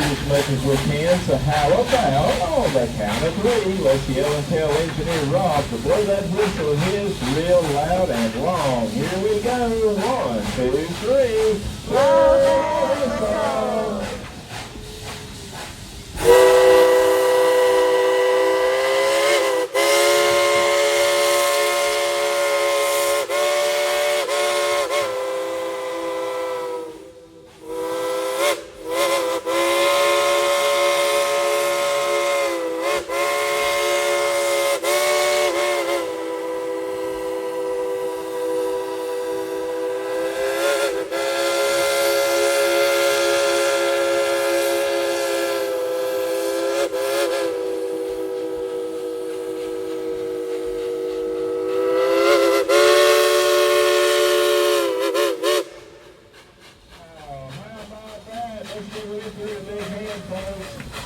as much as we can. So how about on the count of three, let's yell and tell Engineer Rob to blow that whistle of his real loud and long. Here we go. 1, 2, 3. Blow the whistle. Let's give it a big hand, folks.